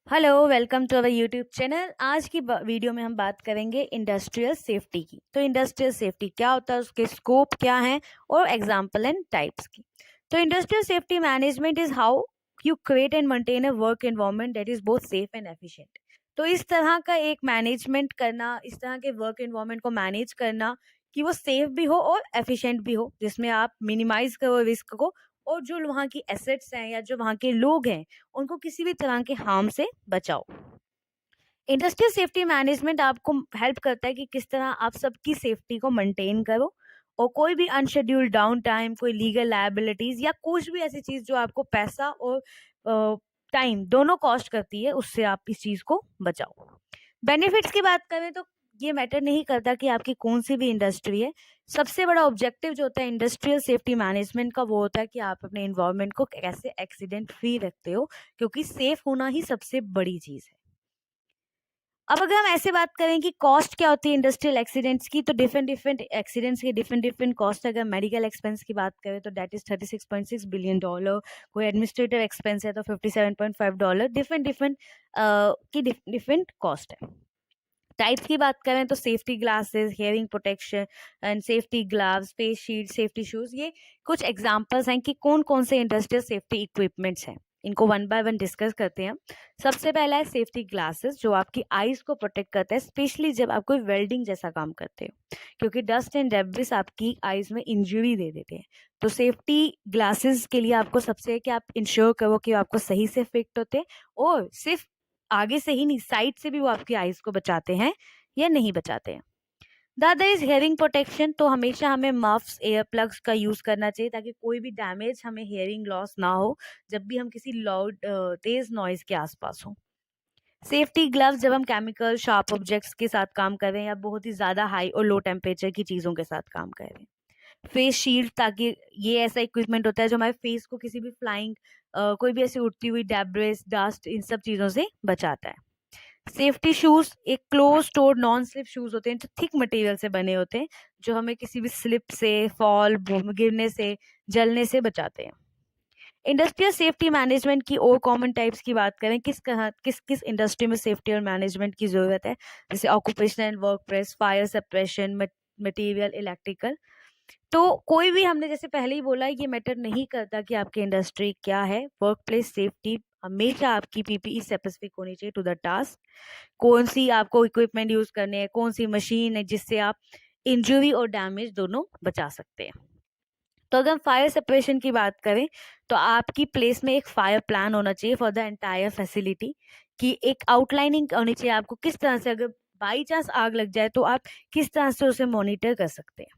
Hello, welcome to our YouTube channel. आज की video में हम बात करेंगे इंडस्ट्रियल सेफ्टी की। तो इंडस्ट्रियल सेफ्टी क्या होता है, उसके स्कोप क्या है और एग्जांपल एंड टाइप्स की। तो industrial safety management is how you create and maintain a work environment that is both safe and efficient. तो इस तरह का एक मैनेजमेंट करना, इस तरह के वर्क एनवायरनमेंट को मैनेज करना कि वो सेफ भी हो और एफिशिएंट भी हो, जिसमें आप मिनिमाइज करो रिस्क को और जो वहाँ की एसेट्स हैं या जो वहाँ के लोग हैं उनको किसी भी तरह के हार्म से बचाओ। इंडस्ट्रियल सेफ्टी मैनेजमेंट आपको हेल्प करता है कि किस तरह आप सबकी सेफ्टी को मेंटेन करो और कोई भी अनशेड्यूल्ड डाउन टाइम, कोई लीगल लायबिलिटीज या कुछ भी ऐसी चीज जो आपको पैसा और टाइम दोनों कॉस्ट करती है, उससे आप इस चीज को बचाओ। बेनिफिट्स की बात करें तो ये मैटर नहीं करता कि आपकी कौन सी भी इंडस्ट्री है। सबसे बड़ा ऑब्जेक्टिव जो होता है इंडस्ट्रियल सेफ्टी मैनेजमेंट का, वो होता है कि आप अपने इन्वायरमेंट को कैसे एक्सीडेंट फ्री रखते हो, क्योंकि सेफ होना ही सबसे बड़ी चीज है। अब अगर हम ऐसे बात करें कि कॉस्ट क्या होती है इंडस्ट्रियल एक्सीडेंट्स की, तो डिफरेंट डिफरेंट एक्सीडेंट्स की डिफरेंट डिफरेंट कॉस्ट। अगर मेडिकल एक्सपेंस की बात करें तो दैट इज $36.6 बिलियन। कोई एडमिनिस्ट्रेटिव एक्सपेंस है तो $57.5। डिफरेंट डिफरेंट की डिफरेंट कॉस्ट है। टाइप्स की बात करें तो safety glasses, hearing protection and safety gloves, face shield, safety shoes, ये कुछ एग्जांपल्स हैं कि कौन कौन से इंडस्ट्रियल सेफ्टी इक्विपमेंट्स हैं। इनको वन बाय वन डिस्कस करते हैं। सबसे पहला है सेफ्टी ग्लासेस, जो आपकी आईज को प्रोटेक्ट करता है, स्पेशली जब आप कोई वेल्डिंग जैसा काम करते हो, क्योंकि डस्ट एंड डेब्रिस आपकी आईज में इंजरी दे देते हैं। तो सेफ्टी ग्लासेस के लिए आपको सबसे है कि आप इंश्योर करो कि आपको सही से फिट होते हैं और सिर्फ आगे से ही नहीं, साइड से भी वो आपकी आईज को बचाते हैं या नहीं बचाते हैं। The other is hearing protection. तो हमेशा हमें मफ्स, एयर प्लग्स का यूज करना चाहिए ताकि कोई भी डैमेज, हमें हेयरिंग लॉस ना हो जब भी हम किसी लाउड तेज नॉइज के आसपास हो। सेफ्टी ग्लव्स, जब हम केमिकल शार्प ऑब्जेक्ट्स के साथ काम कर रहे हैं या बहुत ही ज्यादा हाई और लो टेम्परेचर की चीजों के साथ काम कर रहे हैं। फेस शील्ड, ताकि ये ऐसा इक्विपमेंट होता है जो हमारे फेस को किसी भी फ्लाइंग, कोई भी ऐसी उड़ती हुई डेब्रिस, डस्ट, इन सब चीजों से बचाता है। सेफ्टी शूज एक close toed non slip shoes होते हैं जो थिक मटेरियल से बने होते हैं, जो हमें किसी भी स्लिप से, फॉल, गिरने से, जलने से बचाते हैं। इंडस्ट्रियल सेफ्टी मैनेजमेंट की और कॉमन टाइप्स की बात करें, किस किस इंडस्ट्री में सेफ्टी और मैनेजमेंट की जरूरत है, जैसे occupational and work place, fire suppression, material, electrical. तो कोई भी, हमने जैसे पहले ही बोला, ये मैटर नहीं करता कि आपकी इंडस्ट्री क्या है। वर्क प्लेस सेफ्टी हमेशा आपकी पीपीई स्पेसिफिक होनी चाहिए टू द टास्क। कौन सी आपको इक्विपमेंट यूज करनी है, कौन सी मशीन है जिससे आप इंजरी और डैमेज दोनों बचा सकते हैं। तो अगर हम फायर सेपरेशन की बात करें तो आपकी प्लेस में एक फायर प्लान होना चाहिए फॉर द एंटायर फैसिलिटी, कि एक आउटलाइनिंग होनी चाहिए आपको, किस तरह से अगर बाई चांस आग लग जाए तो आप किस तरह से उसे मॉनिटर कर सकते हैं।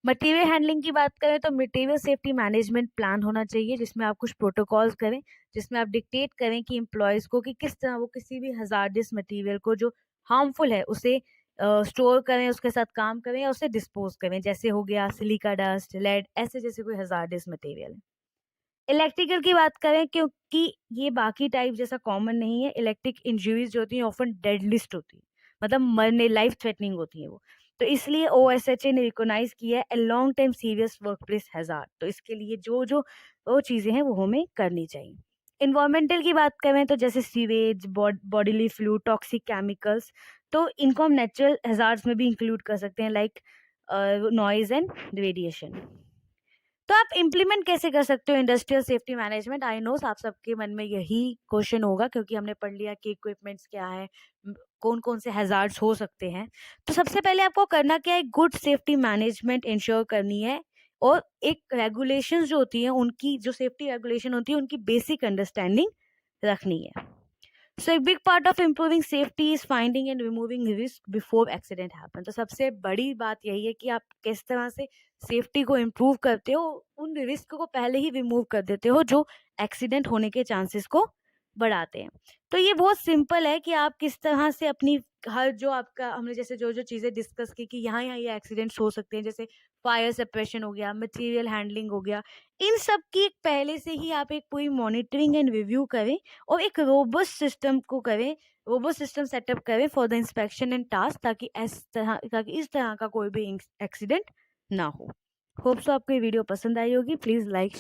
मटेरियल हैंडलिंग की बात करें तो मटेरियल सेफ्टी मैनेजमेंट प्लान होना चाहिए, जिसमें आप कुछ प्रोटोकॉल्स करें, जिसमें आप डिक्टेट करें कि एम्प्लॉयज को कि किस तरह वो किसी भी हजार्डियस मटेरियल को, जो हार्मफुल है, उसे स्टोर करें, उसके साथ काम करें या उसे डिस्पोज करें, जैसे हो गया सिलिका डस्ट, लेड, ऐसे जैसे कोई हजार्डियस मटेरियल है। इलेक्ट्रिकल की बात करें, क्योंकि ये बाकी टाइप जैसा कॉमन नहीं है, इलेक्ट्रिक इंजरीज जो होती हैं ऑफन डेडलिस्ट होती है, मतलब मरने, लाइफ थ्रेटनिंग होती है वो। तो इसलिए ओएसएचए ने रिकॉग्नाइज किया है a long time serious workplace hazard. तो इसके लिए जो जो वो चीजें हैं वो हमें करनी चाहिए। इन्वायरमेंटल की बात करें तो जैसे sewage, bodily fluid, toxic chemicals, तो इनको हम नेचुरल हैजार्ड्स में भी इंक्लूड कर सकते हैं, लाइक नॉइज एंड रेडिएशन। तो आप इम्प्लीमेंट कैसे कर सकते हो industrial safety management? I know आप सबके मन में यही क्वेश्चन होगा, क्योंकि हमने पढ़ लिया कि इक्विपमेंट्स क्या है, कौन कौन से हैजार्ड्स हो सकते हैं। तो सबसे पहले आपको करना क्या है, गुड सेफ्टी मैनेजमेंट इंश्योर करनी है और एक रेगुलेशंस जो होती है, उनकी जो सेफ्टी रेगुलेशन होती है उनकी बेसिक अंडरस्टैंडिंग रखनी है। सो एक big part of improving safety is finding and removing risk before accident happen. तो सबसे बड़ी बात यही है कि आप किस तरह से सेफ्टी को इम्प्रूव करते हो, उन रिस्क को पहले ही रिमूव कर देते हो जो एक्सीडेंट होने के चांसेस को बढ़ाते हैं। तो ये बहुत सिंपल है कि आप किस तरह से अपनी हर, जो आपका, हमने जैसे जो जो चीज़ें डिस्कस की कि यहाँ यहाँ ये एक्सीडेंट्स हो सकते हैं, जैसे फायर सेपरेशन हो गया, मटेरियल हैंडलिंग हो गया, इन सब की एक पहले से ही आप एक पूरी मॉनिटरिंग एंड रिव्यू करें और एक रोबस्ट सिस्टम को करें, रोबस्ट सिस्टम सेटअप करें for the inspection and task, ताकि इस तरह का कोई भी एक्सीडेंट ना हो। होप सो आपको ये वीडियो पसंद आई होगी। Please like